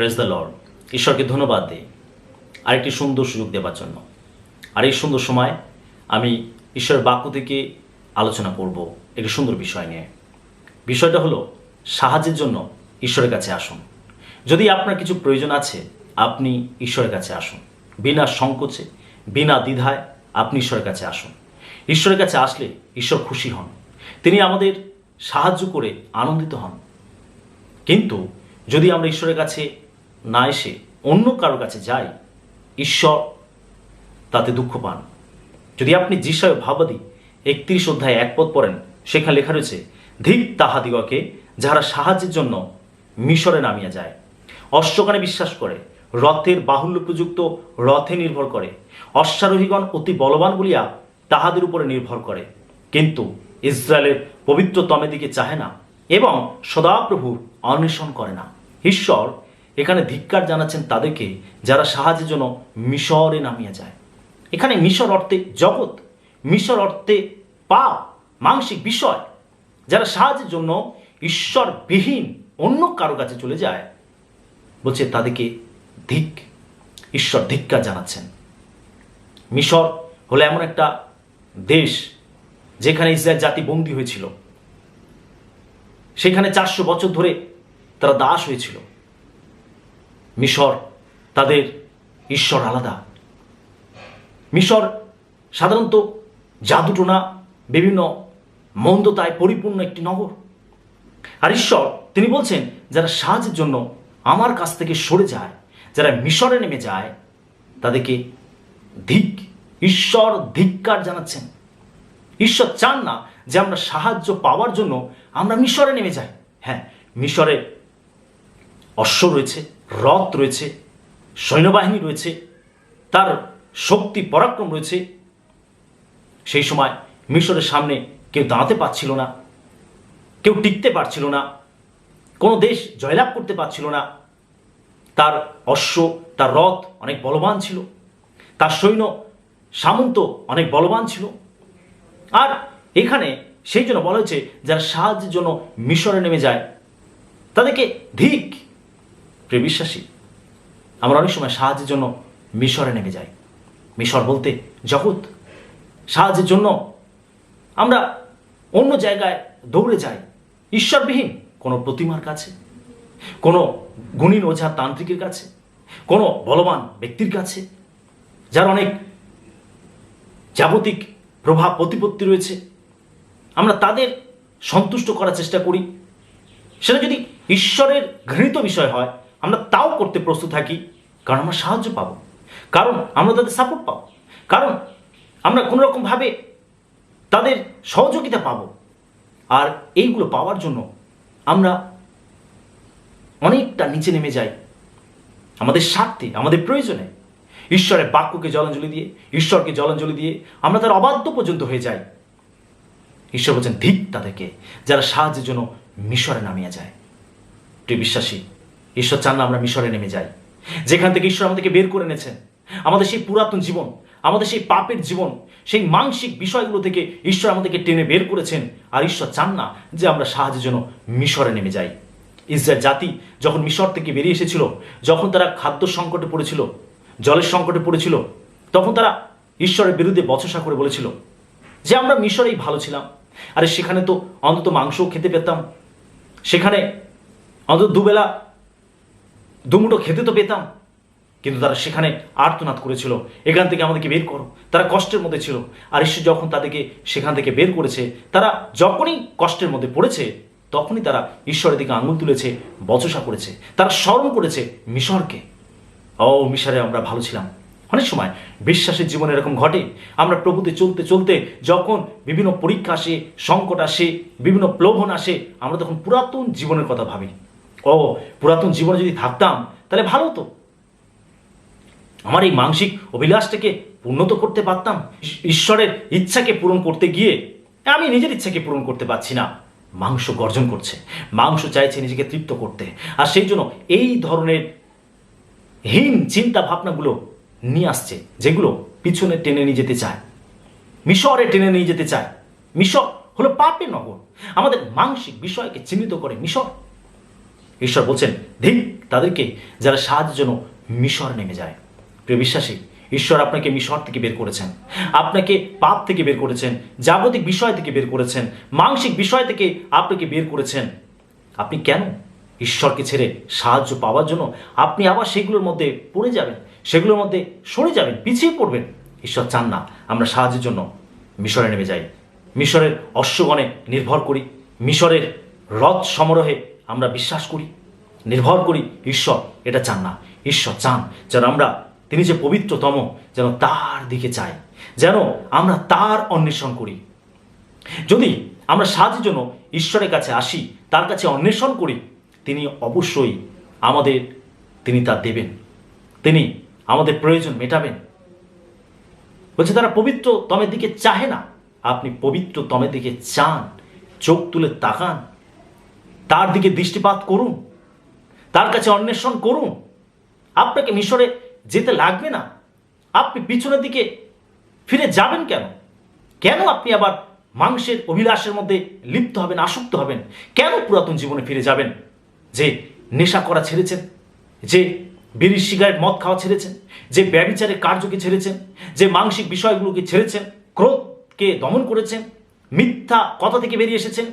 Praise the Lord. ঈশ্বরকে ধন্যবাদ দিই আরেকটি সুন্দর সুযোগ দেওয়ার জন্য। আর এই সুন্দর সময় আমি ঈশ্বরের বাক্য থেকে আলোচনা করব একটি সুন্দর বিষয় নিয়ে। বিষয়টা হলো সাহায্যের জন্য ঈশ্বরের কাছে আসুন। যদি আপনার কিছু প্রয়োজন আছে, আপনি ঈশ্বরের কাছে আসুন। বিনা সংকোচে, বিনা দ্বিধায় আপনি ঈশ্বরের কাছে আসুন। ঈশ্বরের কাছে আসলে ঈশ্বর খুশি হন, তিনি আমাদের সাহায্য করে আনন্দিত হন। কিন্তু যদি আমরা ঈশ্বরের কাছে না এসে অন্য কারোর কাছে যাই, ঈশ্বর তাতে দুঃখ পান। যদি আপনি যিশায় ভাবাদি 31 অধ্যায় 1 পদ পড়েন, সেখানে লেখা রয়েছে, ধিক তাহাদিগকে যাহারা সাহায্যের জন্য মিশরে নামিয়া যায়, অশ্বগানে বিশ্বাস করে, রথের বাহুল্য প্রযুক্ত রথে নির্ভর করে, অশ্বারোহীগণ অতি বলবান বলিয়া তাহাদের উপরে নির্ভর করে, কিন্তু ইসরায়েলের পবিত্রতমের দিকে চাহে না এবং সদাপ্রভুর অন্বেষণ করে না। ঈশ্বর এখানে ধিক্কার জানাচ্ছেন তাদেরকে যারা সাহায্যের জন্য মিশরে নামিয়ে যায়। এখানে মিশর অর্থে জগৎ, মিশর অর্থে পাপ, মানসিক বিষয়। যারা সাহায্যের জন্য ঈশ্বরবিহীন অন্য কারো কাছে চলে যায়, বলছে তাদেরকে ধিক, ঈশ্বর ধিক্কার জানাচ্ছেন। মিশর হলো এমন একটা দেশ যেখানে ইসরায়েল জাতি বন্দী হয়েছিল। সেখানে 400 বছর ধরে তারা দাস হয়েছিল। মিশর, তাদের ঈশ্বর আলাদা। মিশর সাধারণত জাদুটোনা, বিভিন্ন মন্দতায় পরিপূর্ণ একটি নগর। আর ঈশ্বর তিনি বলছেন, যারা সাহায্যের জন্য আমার কাছ থেকে সরে যায়, যারা মিশরে নেমে যায়, তাদেরকে ধিক, ঈশ্বর ধিক্কার জানাচ্ছেন। ঈশ্বর চান না যে আমরা সাহায্য পাওয়ার জন্য আমরা মিশরে নেমে যাই। হ্যাঁ, মিশরে অশ্ব রয়েছে, রথ রয়েছে, সৈন্যবাহিনী রয়েছে, তার শক্তি পরাক্রম রয়েছে। সেই সময় মিশরের সামনে কেউ দাঁড়াতে পারছিল না, কেউ টিকতে পারছিল না, কোনো দেশ জয়লাভ করতে পারছিল না। তার অশ্ব, তার রথ অনেক বলবান ছিল, তার সৈন্য সামন্ত অনেক বলবান ছিল। আর এখানে সেই জন্য বলা হয়েছে, যারা সাহায্যের জন্য মিশরে নেমে যায় তাদেরকে ধিক। প্রিয় বিশ্বাসী, আমরা অনেক সময় সাহায্যের জন্য মিশরে নেমে যাই। মিশর বলতে জগৎ। সাহায্যের জন্য আমরা অন্য জায়গায় দৌড়ে যাই, ঈশ্বরবিহীন কোনো প্রতিমার কাছে, কোনো গুণীন ওঝা তান্ত্রিকের কাছে, কোনো বলবান ব্যক্তির কাছে, যার অনেক জাগতিক প্রভাব প্রতিপত্তি রয়েছে। আমরা তাদের সন্তুষ্ট করার চেষ্টা করি। সেটা যদি ঈশ্বরের ঘৃণিত বিষয় হয়, আমরা তাও করতে প্রস্তুত থাকি, কারণ আমরা সাহায্য পাবো, কারণ আমরা তাদের সাপোর্ট পাবো, কারণ আমরা কোনো রকমভাবে তাদের সহযোগিতা পাবো। আর এইগুলো পাওয়ার জন্য আমরা অনেকটা নিচে নেমে যাই আমাদের স্বার্থে, আমাদের প্রয়োজনে। ঈশ্বরের বাক্যকে জলাঞ্জলি দিয়ে, ঈশ্বরকে জলাঞ্জলি দিয়ে আমরা তার অবাধ্য পর্যন্ত হয়ে যাই। ঈশ্বর বলছেন ধিক তাদেরকে যারা সাহায্যের জন্য মিশরে নামিয়ে যায়। প্রিয় বিশ্বাসী, ঈশ্বর চান না আমরা মিশরে নেমে যাই, যেখান থেকে ঈশ্বর আমাদেরকে বের করে এনেছেন। আমাদের সেই পুরাতন জীবন, আমাদের সেই পাপের জীবন, সেই মানসিক বিষয়গুলো থেকে ঈশ্বর আমাদেরকে টেনে বের করেছেন। আর ঈশ্বর চান না যে আমরা সাহায্যের জন্য মিশরে নেমে যাই। ইসরায়েল জাতি যখন মিশর থেকে বেরিয়ে এসেছিল, যখন তারা খাদ্য সংকটে পড়েছিল, জলের সংকটে পড়েছিল, তখন তারা ঈশ্বরের বিরুদ্ধে বচসা করে বলেছিল যে আমরা মিশরেই ভালো ছিলাম। আরে সেখানে তো অন্তত মাংসও খেতে পেতাম, সেখানে অন্তত দুবেলা দুমুঠো খেতে তো পেতাম। কিন্তু তারা সেখানে আর্তনাদ করেছিল, এখান থেকে আমাদেরকে বের করো। তারা কষ্টের মধ্যে ছিল। আর ঈশ্বর যখন তাদেরকে সেখান থেকে বের করেছে, তারা যখনই কষ্টের মধ্যে পড়েছে, তখনই তারা ঈশ্বরের দিকে আঙুল তুলেছে, বচসা করেছে। তারা স্মরণ করেছে মিশরকে। ও মিশরে আমরা ভালো ছিলাম। অনেক সময় বিশ্বাসের জীবনে এরকম ঘটে। আমরা প্রভুতে চলতে চলতে যখন বিভিন্ন পরীক্ষা আসে, সংকট আসে, বিভিন্ন প্রলোভন আসে, আমরা তখন পুরাতন জীবনের কথা ভাবি। ও পুরাতন জীবনে যদি থাকতাম তাহলে ভালো হতো, আমার এই মানসিক অভিলাষটাকে পূর্ণ তো করতে পারতাম। ঈশ্বরের ইচ্ছাকে পূরণ করতে গিয়ে আমি নিজের ইচ্ছাকে পূরণ করতে পারছি না। মাংস গর্জন করছে, মাংস চাইছে নিজেকে তৃপ্ত করতে। আর সেই জন্য এই ধরনের হীন চিন্তা ভাবনাগুলো নিয়ে আসছে, যেগুলো পিছনে টেনে নিয়ে যেতে চায়, মিশরে টেনে নিয়ে যেতে চায়। মিশর হলো পাপের নগর। আমাদের মানসিক বিষয়কে চিহ্নিত করে মিশর। ঈশ্বর বলছেন, ধিক তাদেরকে যারা সাহায্যের জন্য মিশর নেমে যায়। প্রিয় বিশ্বাসী, ঈশ্বর আপনাকে মিশর থেকে বের করেছেন, আপনাকে পাপ থেকে বের করেছেন, জাগতিক বিষয় থেকে বের করেছেন, মানসিক বিষয় থেকে আপনাকে বের করেছেন। আপনি কেন ঈশ্বরকে ছেড়ে সাহায্য পাওয়ার জন্য আপনি আবার সেগুলোর মধ্যে পড়ে যাবেন, সেগুলোর মধ্যে সরে যাবেন, পিছিয়ে পড়বেন? ঈশ্বর চান না আমরা সাহায্যের জন্য মিশরে নেমে যাই, মিশরের অশ্বগণে নির্ভর করি, মিশরের রথ সমারোহে আমরা বিশ্বাস করি, নির্ভর করি। ঈশ্বর এটা চান না। ঈশ্বর চান যেন আমরা, তিনি যে পবিত্রতম, যেন তার দিকে চাই, যেন আমরা তার অন্বেষণ করি। যদি আমরা সাহায্যের জন্য ঈশ্বরের কাছে আসি, তার কাছে অন্বেষণ করি, তিনি অবশ্যই আমাদের, তিনি তা দেবেন, তিনি আমাদের প্রয়োজন মেটাবেন। বলছে তারা পবিত্রতমের দিকে চাহে না। আপনি পবিত্রতমের দিকে চান, চোখ তুলে তাকান, তার দিকে দৃষ্টিপাত করুন, তার কাছে অন্বেষণ করুন। আপনাকে মিশরে যেতে লাগবে না। আপনি পিছনের দিকে ফিরে যাবেন কেন? কেন আপনি আবার মাংসের অভিলাষের মধ্যে লিপ্ত হবেন, আসক্ত হবেন? কেন পুরাতন জীবনে ফিরে যাবেন? যে নেশা করা ছেড়েছেন, যে বিড়ি সিগারেট মদ খাওয়া ছেড়েছেন, যে ব্যভিচারের কার্যকে ছেড়েছেন, যে মানসিক বিষয়গুলোকে ছেড়েছেন, ক্রোধকে দমন করেছেন, মিথ্যা কথা থেকে বেরিয়ে এসেছেন,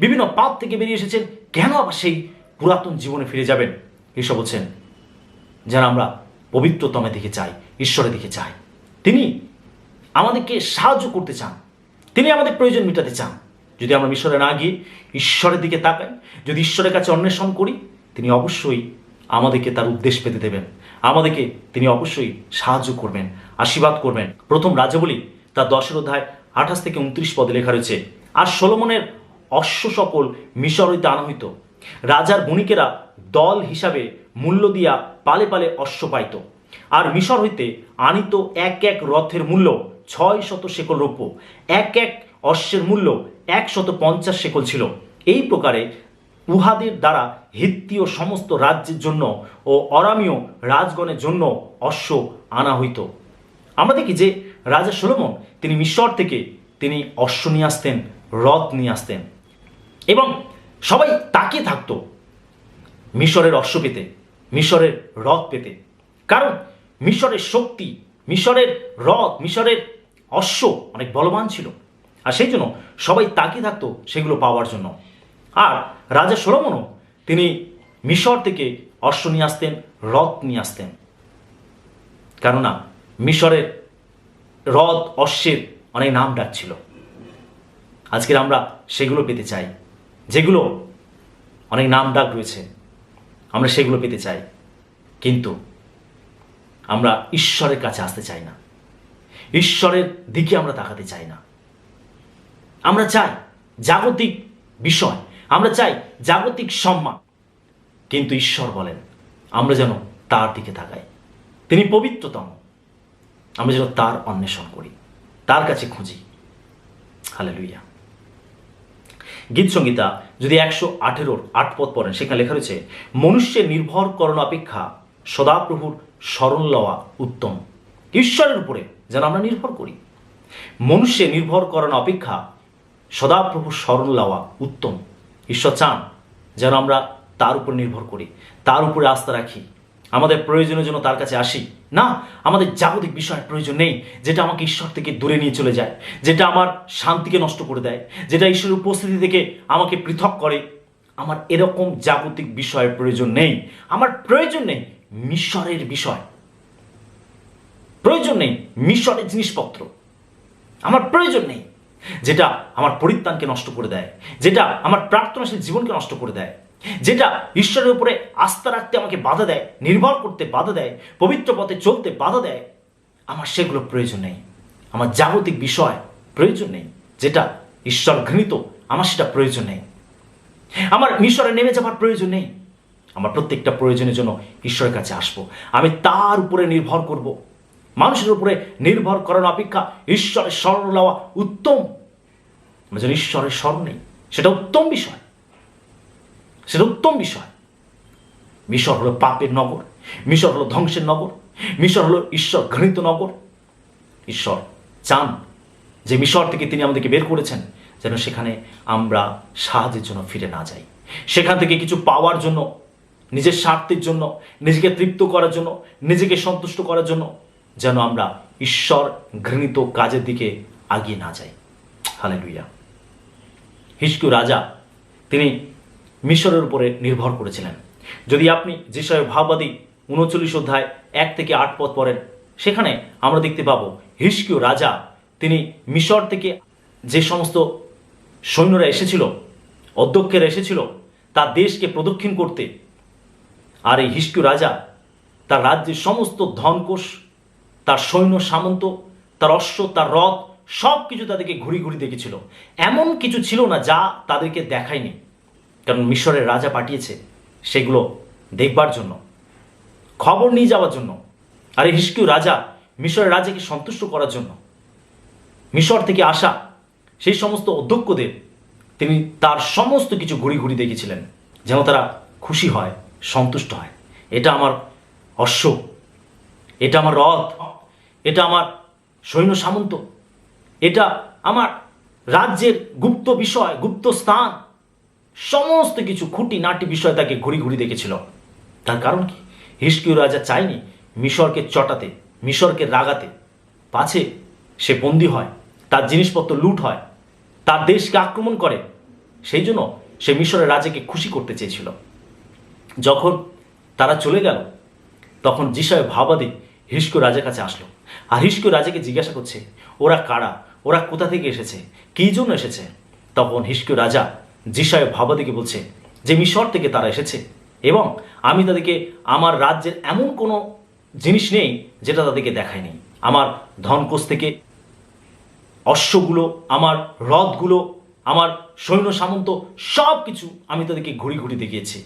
বিভিন্ন পাপ থেকে বেরিয়ে এসেছেন, কেন আবার সেই পুরাতন জীবনে ফিরে যাবেন? এসব বলছেন যেন আমরা পবিত্রতমের দিকে চাই, ঈশ্বরের দিকে চাই। তিনি আমাদেরকে সাহায্য করতে চান, তিনি আমাদের প্রয়োজন মেটাতে চান। যদি আমরা মিশরে না গিয়ে ঈশ্বরের দিকে তাকাই, যদি ঈশ্বরের কাছে অন্বেষণ করি, তিনি অবশ্যই আমাদেরকে তার উদ্দেশ্য পেতে দেবেন, আমাদেরকে তিনি অবশ্যই সাহায্য করবেন, আশীর্বাদ করবেন। প্রথম রাজাবলী তার 10 অধ্যায় 28 থেকে 29 পদে লেখা রয়েছে, আর সলোমনের অশ্ব সকল মিশর হইতে আনা হইত। রাজার বণিকেরা দল হিসাবে মূল্য দিয়া পালে পালে অশ্ব পাইত। আর মিশর হইতে আনিত এক এক রথের মূল্য 600 শেকল রৌপ্য, এক এক অশ্বের মূল্য 150 শেকল ছিল। এই প্রকারে উহাদের দ্বারা হিত্তীয় সমস্ত রাজ্যের জন্য ও অরামীয় রাজগণের জন্য অশ্ব আনা হইত। আমরা দেখি যে রাজা সলোমন তিনি মিশর থেকে তিনি অশ্ব নিয়ে আসতেন, রথ নিয়ে আসতেন, এবং সবাই তাকিয়ে থাকতো মিশরের অশ্ব পেতে, মিশরের রথ পেতে। কারণ মিশরের শক্তি, মিশরের রথ, মিশরের অশ্ব অনেক বলবান ছিল, আর সেই জন্য সবাই তাকিয়ে থাকতো সেগুলো পাওয়ার জন্য। আর রাজা সলোমনও তিনি মিশর থেকে অশ্ব নিয়ে আসতেন, রথ নিয়ে আসতেন। কেননা মিশরের রথ, অশ্বের অনেক নাম ডাক ছিল। আজকের আমরা সেগুলো পেতে চাই, যেগুলো অনেক নাম ডাক রয়েছে, আমরা সেগুলো পেতে চাই, কিন্তু আমরা ঈশ্বরের কাছে আসতে চাই না, ঈশ্বরের দিকে আমরা তাকাতে চাই না। আমরা চাই জাগতিক বিষয়, আমরা চাই জাগতিক সম্মান, কিন্তু ঈশ্বর বলেন আমরা যেন তার দিকে তাকাই। তিনি পবিত্রতম, আমরা যেন তার অন্বেষণ করি, তার কাছে খুঁজি। হালেলুয়া। গীত সংগীতা যদি 118:8 পদ পড়েন, সেখানে লেখা রয়েছে, মনুষ্যের নির্ভর করণ অপেক্ষা সদাপ্রভুর শরণ লওয়া উত্তম। ঈশ্বরের উপরে যেন আমরা নির্ভর করি। মনুষ্যের নির্ভর করণ অপেক্ষা সদাপ্রভুর শরণ লওয়া উত্তম। ঈশ্বর চান যেন আমরা তার উপর নির্ভর করি, তার উপরে আস্থা রাখি, আমাদের প্রয়োজনের জন্য তার কাছে আসি। না, আমাদের জাগতিক বিষয়ের প্রয়োজন নেই, যেটা আমাকে ঈশ্বর থেকে দূরে নিয়ে চলে যায়, যেটা আমার শান্তিকে নষ্ট করে দেয়, যেটা ঈশ্বরের উপস্থিতি থেকে আমাকে পৃথক করে। আমার এরকম জাগতিক বিষয়ের প্রয়োজন নেই। আমার প্রয়োজন নেই মিশরের বিষয়, প্রয়োজন নেই মিশরের জিনিসপত্র। আমার প্রয়োজন নেই যেটা আমার পরিত্রাণকে নষ্ট করে দেয়, যেটা আমার প্রার্থনাশীল জীবনকে নষ্ট করে দেয়, যেটা ঈশ্বরের উপরে আস্থা রাখতে আমাকে বাধা দেয়, নির্ভর করতে বাধা দেয়, পবিত্র পথে চলতে বাধা দেয়। আমার সেগুলো প্রয়োজন নেই। আমার জাগতিক বিষয় প্রয়োজন নেই, যেটা ঈশ্বর ঘৃণিত, আমার সেটা প্রয়োজন নেই। আমার মিশরে নেমে যাবার প্রয়োজন নেই। আমার প্রত্যেকটা প্রয়োজনের জন্য ঈশ্বরের কাছে আসবো, আমি তার উপরে নির্ভর করব। মানুষের উপরে নির্ভর করার অপেক্ষা ঈশ্বরের শরণ লওয়া উত্তম। আমরা যেন ঈশ্বরের শরণ নেই, সেটা উত্তম বিষয়, সেটা উত্তম বিষয়। মিশর হলো পাপের নগর, মিশর হলো ধ্বংসের নগর, মিশর হলো ঈশ্বর ঘৃণিত নগর। ঈশ্বর চান যে মিশর থেকে তিনি আমাদেরকে বের করেছেন, যেন সেখানে আমরা সাহায্যের জন্য ফিরে না যাই, সেখান থেকে কিছু পাওয়ার জন্য নিজের স্বার্থের জন্য, নিজেকে তৃপ্ত করার জন্য, নিজেকে সন্তুষ্ট করার জন্য যেন আমরা ঈশ্বর ঘৃণিত কাজের দিকে আগিয়ে না যাই। হালেলুয়া। হিজকিয়্যাহ রাজা তিনি মিশরের উপরে নির্ভর করেছিলেন। যদি আপনি যেসায় ভাববাদী 39 অধ্যায় 1 থেকে 8 পদ পড়েন, সেখানে আমরা দেখতে পাবো হিজকিয়্যাহ রাজা তিনি মিশর থেকে যে সমস্ত সৈন্যরা এসেছিল, অধ্যক্ষেরা এসেছিল তার দেশকে প্রদক্ষিণ করতে, আর এই হিজকিয়্যাহ রাজা তার রাজ্যের সমস্ত ধনকোষ, তার সৈন্য সামন্ত, তার অশ্ব, তার রথ সব কিছু তাদেরকে ঘুরি ঘুরি দেখেছিল। এমন কিছু ছিল না যা তাদেরকে দেখায়নি, কারণ মিশরের রাজা পাঠিয়েছে সেগুলো দেখবার জন্য, খবর নিয়ে যাওয়ার জন্য। আর এই হিজকিয়্যাহ রাজা মিশরের রাজাকে সন্তুষ্ট করার জন্য মিশর থেকে আসা সেই সমস্ত অধ্যক্ষদের তিনি তার সমস্ত কিছু ঘুরি ঘুরি দেখেছিলেন, যেন তারা খুশি হয়, সন্তুষ্ট হয়। এটা আমার অশ্ব, এটা আমার রথ, এটা আমার সৈন্য সামন্ত, এটা আমার রাজ্যের গুপ্ত বিষয়, গুপ্ত স্থান, সমস্ত কিছু খুঁটি নাটি বিষয় তাকে ঘুরি ঘুরি দেখেছিল। তার কারণ কি? হিজকিয়্যাহ রাজা চায়নি মিশরকে চটাতে, মিশরকে রাগাতে, পাছে সে বন্দী হয়, তার জিনিসপত্র লুট হয়, তার দেশকে আক্রমণ করে। সেই জন্য সে মিশরের রাজাকে খুশি করতে চেয়েছিল। যখন তারা চলে গেল, তখন যিশায় ভাবাদী হিজকিয়্যাহ রাজার কাছে আসলো, আর হিজকিয়্যাহ রাজাকে জিজ্ঞাসা করছে, ওরা কারা, ওরা কোথা থেকে এসেছে, কী জন্য এসেছে? তখন হিজকিয়্যাহ রাজা যিশায় ভাবাদীকে বলছে যে মিশর থেকে তারা এসেছে, এবং আমি তাদেরকে আমার রাজ্যের এমন কোনো জিনিস নেই যেটা তাদেরকে দেখায়নি। আমার ধনকোষ থেকে অশ্বগুলো, আমার রথগুলো, আমার সৈন্য সামন্ত সব কিছু আমি তাদেরকে ঘুরি ঘুরি দেখিয়েছি।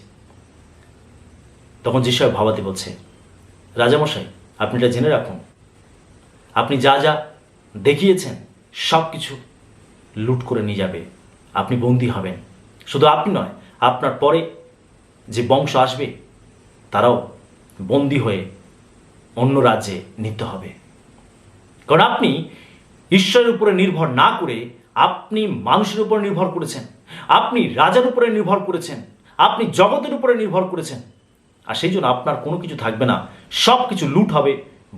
তখন যিশায় ভাবাদী বলছে, রাজামশাই, আপনি এটা জেনে রাখুন, আপনি যা যা দেখিয়েছেন সব কিছু লুট করে নিয়ে যাবে, আপনি বন্দী হবেন। শুধু আপনি নয়, আপনার পরে যে বংশ আসবে তারাও বন্দী হয়ে অন্য রাজ্যে নিতে হবে। কারণ আপনি ঈশ্বরের উপরে নির্ভর না করে আপনি মানুষের উপরে নির্ভর করেছেন, আপনি রাজার উপরে নির্ভর করেছেন, আপনি জগতের উপরে নির্ভর করেছেন। আর সেই জন্য আপনার কোনো কিছু থাকবে না, সব কিছু লুট হবে,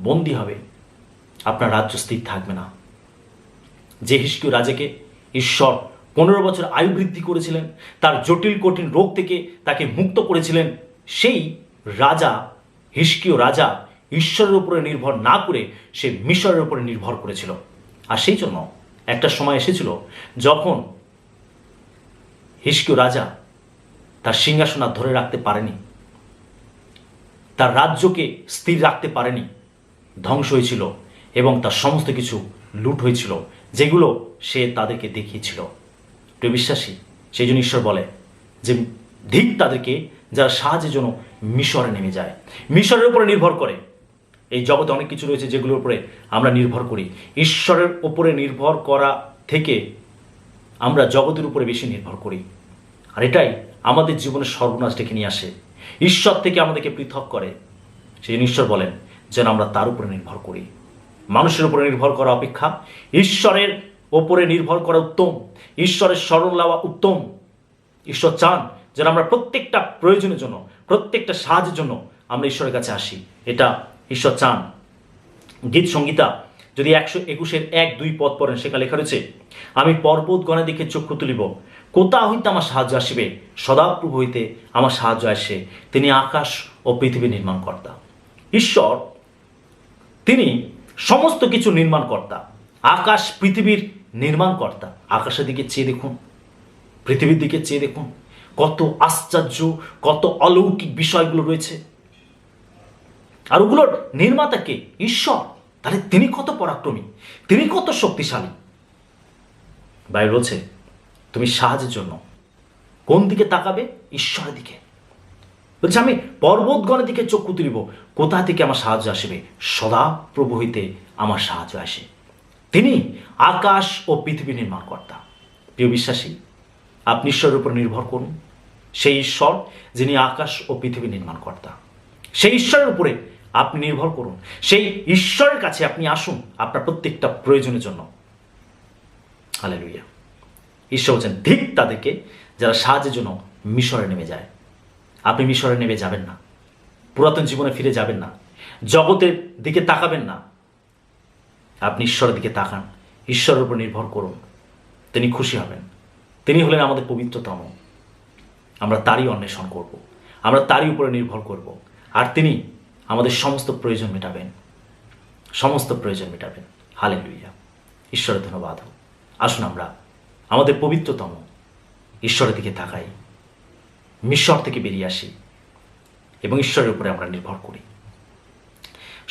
বন্দী হবে, আপনার রাজ্য স্থির থাকবে না। যে হিজকিয়্যাহ রাজাকে ঈশ্বর 15 বছর আয়ু বৃদ্ধি করেছিলেন, তার জটিল কঠিন রোগ থেকে তাকে মুক্ত করেছিলেন, সেই রাজা হিজকিয়্যাহ রাজা ঈশ্বরের উপরে নির্ভর না করে সে মিশরের উপরে নির্ভর করেছিল। আর সেই জন্য একটা সময় এসেছিল যখন হিজকিয়্যাহ রাজা তার সিংহাসন আর ধরে রাখতে পারেনি, তার রাজ্যকে স্থির রাখতে পারেনি, ধ্বংস হয়েছিল এবং তার সমস্ত কিছু লুট হয়েছিল, যেগুলো সে তাদেরকে দেখিয়েছিল। প্রিয় বিশ্বাসী, সেই জন্য ঈশ্বর বলে যে ধিক তাদেরকে যারা সাহায্যের জন্য মিশরে নেমে যায়, মিশরের উপরে নির্ভর করে। এই জগতে অনেক কিছু রয়েছে যেগুলোর উপরে আমরা নির্ভর করি। ঈশ্বরের উপরে নির্ভর করা থেকে আমরা জগতের উপরে বেশি নির্ভর করি, আর এটাই আমাদের জীবনের সর্বনাশ ডেকে নিয়ে আসে, ঈশ্বর থেকে আমাদেরকে পৃথক করে। সেই জন্য ঈশ্বর বলেন যেন আমরা তার উপরে নির্ভর করি। মানুষের উপরে নির্ভর করা অপেক্ষা ঈশ্বরের ওপরে নির্ভর করা উত্তম, ঈশ্বরের শরণ নেওয়া উত্তম। ঈশ্বর চান যেন আমরা প্রত্যেকটা প্রয়োজনের জন্য, প্রত্যেকটা সাহায্যের জন্য আমরা ঈশ্বরের কাছে আসি। এটা ঈশ্বর চান। গীত সংহিতা যদি 121-1-2 পদ পড়েন, সেখানে লেখা রয়েছে, আমি পর্বতগণে দিকে চক্ষু তুলিব, কোথা হইতে আমার সাহায্য আসিবে? সদাপ্রভু হইতে আমার সাহায্য আসে, তিনি আকাশ ও পৃথিবী নির্মাণকর্তা। ঈশ্বর তিনি সমস্ত কিছু নির্মাণকর্তা, আকাশ পৃথিবীর নির্মাণকর্তা। আকাশের দিকে চেয়ে দেখুন, পৃথিবীর দিকে চেয়ে দেখুন, কত আশ্চর্য, কত অলৌকিক বিষয়গুলো রয়েছে। আর ওগুলোর নির্মাতা কে? ঈশ্বর। তাহলে তিনি কত পরাক্রমী, তিনি কত শক্তিশালী। বাইবেল বলছে তুমি সাহায্যের জন্য কোন দিকে তাকাবে? ঈশ্বরের দিকে। বলছে আমি পর্বতগণের দিকে চক্ষু তুলিব, কোথা থেকে আমার সাহায্য আসবে? সদাপ্রভু হইতে আমার সাহায্য আসে, তিনি আকাশ ও পৃথিবী নির্মাণকর্তা। প্রিয় বিশ্বাসী, আপনি ঈশ্বরের উপর নির্ভর করুন। সেই ঈশ্বর যিনি আকাশ ও পৃথিবী নির্মাণকর্তা, সেই ঈশ্বরের উপরে আপনি নির্ভর করুন। সেই ঈশ্বরের কাছে আপনি আসুন আপনার প্রত্যেকটা প্রয়োজনের জন্য। হালেলুয়া। ঈশ্বর বলছেন ধিক তাদেরকে যারা সাহায্যের জন্য মিশরে নেমে যায়। আপনি মিশরে নেমে যাবেন না, পুরাতন জীবনে ফিরে যাবেন না, জগতের দিকে তাকাবেন না। আপনি ঈশ্বরের দিকে তাকান, ঈশ্বরের উপর নির্ভর করুন, তিনি খুশি হবেন। তিনি হলেন আমাদের পবিত্রতম। আমরা তারই অন্বেষণ করব, আমরা তারই উপরে নির্ভর করব, আর তিনি আমাদের সমস্ত প্রয়োজন মেটাবেন, সমস্ত প্রয়োজন মেটাবেন। হালেলুয়া, ঈশ্বরের ধন্যবাদ। আসুন আমরা আমাদের পবিত্রতম ঈশ্বরের দিকে তাকাই, মিশর থেকে বেরিয়ে আসি এবং ঈশ্বরের উপরে আমরা নির্ভর করি।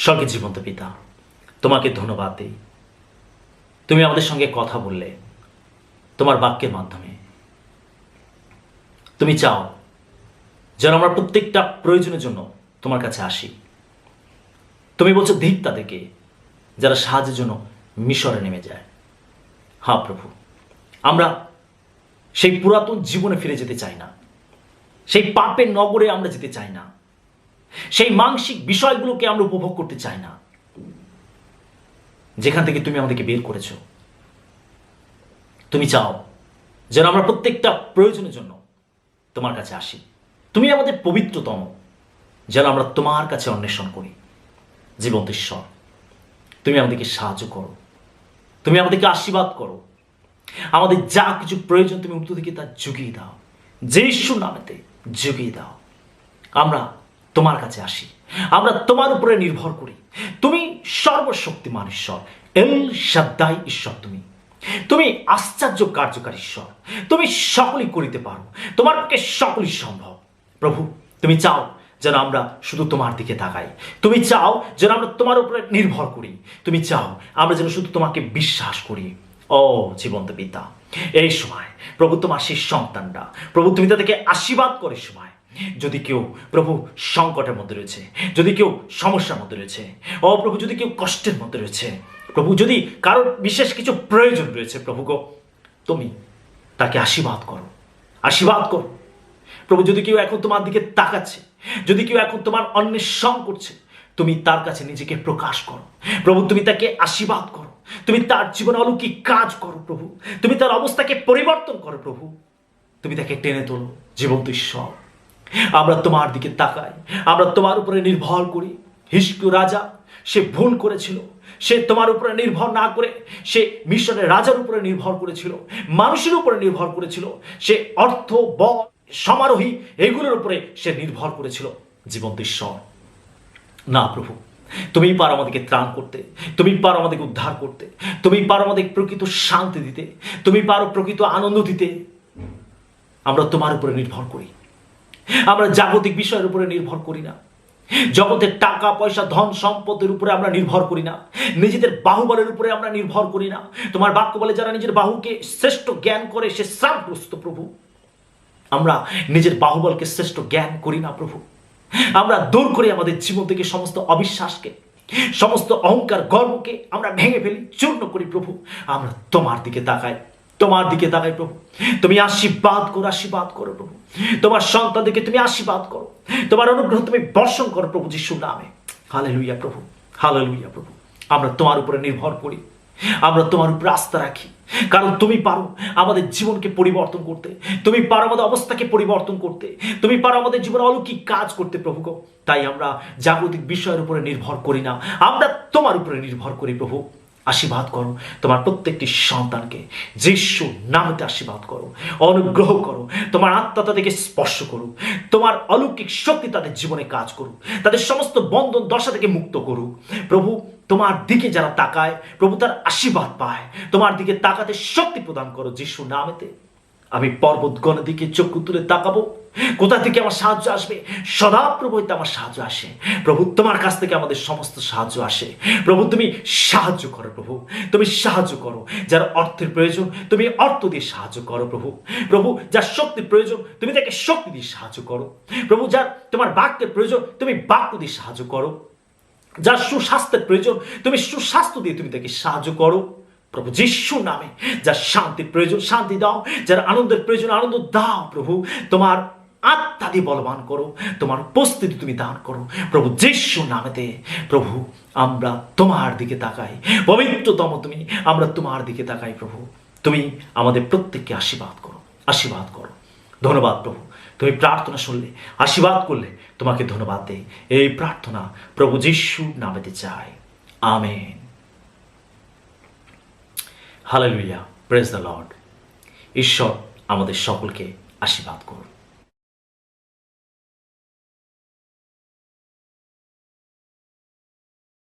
স্বর্গের জীবন্ত পিতা, তোমাকে ধন্যবাদ দিই। তুমি আমাদের সঙ্গে কথা বললে তোমার বাক্যের মাধ্যমে। তুমি চাও যেন আমরা প্রত্যেকটা প্রয়োজনের জন্য তোমার কাছে আসি। তুমি বলছো ধিক তাদেরকে যারা সাহায্যের জন্য মিশরে নেমে যায়। হ্যাঁ প্রভু, আমরা সেই পুরাতন জীবনে ফিরে যেতে চাই না, সেই পাপের নগরে আমরা যেতে চাই না, সেই মানসিক বিষয়গুলোকে আমরা উপভোগ করতে চাই না, যেখান থেকে তুমি আমাদেরকে বের করেছো। তুমি চাও যেন আমরা প্রত্যেকটা প্রয়োজনের জন্য তোমার কাছে আসি। তুমি আমাদের পবিত্রতম, যেন আমরা তোমার কাছে অন্বেষণ করি। জীবন্ত ঈশ্বর, তুমি আমাদেরকে সাহায্য করো, তুমি আমাদেরকে আশীর্বাদ করো। আমাদের যা কিছু প্রয়োজন তুমি উত্তর থেকে তা জুগিয়ে দাও, যিশুর নামেতে জুগিয়ে দাও। আমরা তোমার কাছে আসি, আমরা তোমার উপরে নির্ভর করি। তুমি সর্বশক্তিমান ঈশ্বর, এল শাদ্দাই ঈশ্বর। তুমি আশ্চর্য কার্যকারী ঈশ্বর, তুমি সকলই করিতে পারো, তোমার পক্ষে সকলই সম্ভব। প্রভু, তুমি চাও যেন আমরা শুধু তোমার দিকে তাকাই, তুমি চাও যেন আমরা তোমার উপরে নির্ভর করি, তুমি চাও আমরা যেন শুধু তোমাকে বিশ্বাস করি। ও জীবন্ত পিতা, এই সময় প্রভু তোমার সেই সন্তানরা, প্রভু তুমি তাদেরকে আশীর্বাদ করে। সময় যদি কেউ প্রভু সংকটের মধ্যে রয়েছে, যদি কেউ সমস্যার মধ্যে রয়েছে, ও প্রভু যদি কেউ কষ্টের মধ্যে রয়েছে, প্রভু যদি কারোর বিশেষ কিছু প্রয়োজন রয়েছে, প্রভু গো তুমি তাকে আশীর্বাদ করো, আশীর্বাদ করো। প্রভু যদি কেউ এখন তোমার দিকে তাকাচ্ছে, যদি কেউ এখন তোমার অন্বেষণ করছে, তুমি তার কাছে নিজেকে প্রকাশ করো। প্রভু তুমি তাকে আশীর্বাদ করো, তুমি তার জীবনে অলৌকিক কাজ করো। প্রভু তুমি তার অবস্থাকে পরিবর্তন করো। প্রভু তুমি তাকে টেনে তোলো। জীবন্ত ঈশ্বর, আমরা তোমার দিকে তাকাই, আমরা তোমার উপরে নির্ভর করি। হিজকিয়্যাহ রাজা, সে ভুল করেছিল, সে তোমার উপরে নির্ভর না করে সে মিশরের রাজার উপরে নির্ভর করেছিল, মানুষের উপরে নির্ভর করেছিল, সে অর্থ, বল, সমারোহী এগুলোর উপরে সে নির্ভর করেছিল। জীবন্ত ঈশ্বর, না প্রভু, তুমি পারো আমাদেরকে ত্রাণ করতে, তুমি পারো আমাদেরকে উদ্ধার করতে, তুমি পারো আমাদের প্রকৃত শান্তি দিতে, তুমি পারো প্রকৃত আনন্দ দিতে। আমরা তোমার উপরে নির্ভর করি, আমরা জাগতিক বিষয়ের উপরে নির্ভর করি না, জগতের টাকা পয়সা ধন সম্পদের উপরে আমরা নির্ভর করি না, নিজেদের বাহুবলের উপরে আমরা নির্ভর করি না। তোমার বাক্য বলে যারা নিজের বাহুকে শ্রেষ্ঠ জ্ঞান করে সে শ্রাপগ্রস্ত। প্রভু আমরা নিজের বাহুবলকে শ্রেষ্ঠ জ্ঞান করি না। প্রভু আমরা দূর করি আমাদের জীবন থেকে সমস্ত অবিশ্বাসকে, সমস্ত অহংকার গর্বকে আমরা ভেঙে ফেলি, চূর্ণ করি। প্রভু আমরা তোমার দিকে তাকাই, তোমার দিকে তাকাই। প্রভু তুমি আশীর্বাদ করো, আশীর্বাদ করো। প্রভু তোমার সন্তানদেরকে তুমি আশীর্বাদ করো, তোমার অনুগ্রহ তুমি বর্ষণ করো প্রভু যিশুর নামে। হালেলুয়া প্রভু, হালেলুয়া প্রভু। আমরা তোমার উপরে নির্ভর করি, আমরা তোমার উপরে আস্থা রাখি, কারণ তুমি পারো আমাদের জীবনকে পরিবর্তন করতে, তুমি পারো আমাদের অবস্থাকে পরিবর্তন করতে, তুমি পারো আমাদের জীবনে অলৌকিক কাজ করতে। প্রভু গো, তাই আমরা জাগতিক বিষয়ের উপরে নির্ভর করি না, আমরা তোমার উপরে নির্ভর করি। প্রভু আশীর্বাদ করো তোমার প্রত্যেকটি সন্তানকে, যিশুর নামেতে আশীর্বাদ করো, অনুগ্রহ করো, তোমার আত্মা তাদেরকে স্পর্শ করুক, তোমার অলৌকিক শক্তি তাদের জীবনে কাজ করুক, তাদের সমস্ত বন্ধন দশা থেকে মুক্ত করুক। প্রভু তোমার দিকে যারা তাকায়, প্রভু তার আশীর্বাদ পায়, তোমার দিকে তাকাতে শক্তি প্রদান করো যিশুর নামেতে। আমি পর্বতগণের দিকে চক্ষু তুলে তাকাবো, কোথা থেকে আমার সাহায্য আসবে? সদাপ্রভু হইতে আমার সাহায্য আসে। প্রভু তোমার কাছ থেকে আমাদের সমস্ত সাহায্য আসে। প্রভু তুমি সাহায্য করো, প্রভু তুমি সাহায্য করো। যার অর্থের প্রয়োজন তুমি অর্থ দিয়ে সাহায্য করো। প্রভু প্রভু যার শক্তির প্রয়োজন তুমি তাকে শক্তি দিয়ে সাহায্য করো। প্রভু যার তোমার বাক্যের প্রয়োজন তুমি বাক্য দিয়ে সাহায্য করো। যার সুস্বাস্থ্যের প্রয়োজন তুমি সুস্বাস্থ্য দিয়ে তুমি তাকে সাহায্য করো। প্রভু যিশুর নামে যার শান্তির প্রয়োজন শান্তি দাও, যার আনন্দের প্রয়োজন আনন্দ দাও। প্রভু তোমার আত্মা দিয়ে বলবান করো, তোমার উপস্থিতি তুমি দান করো প্রভু যিশুর নামেতে। প্রভু আমরা তোমার দিকে তাকাই, পবিত্রতম তুমি, আমরা তোমার দিকে তাকাই। প্রভু তুমি আমাদের প্রত্যেককে আশীর্বাদ করো, আশীর্বাদ করো। ধন্যবাদ প্রভু, তুমি প্রার্থনা শুনলে, আশীর্বাদ করলে, তোমাকে ধন্যবাদ দেই। এই প্রার্থনা প্রভু যিশুর নামেতে চাই, amen. Hallelujah, praise the Lord. ঈশ্বর আমাদের সকলকে আশীর্বাদ করুন।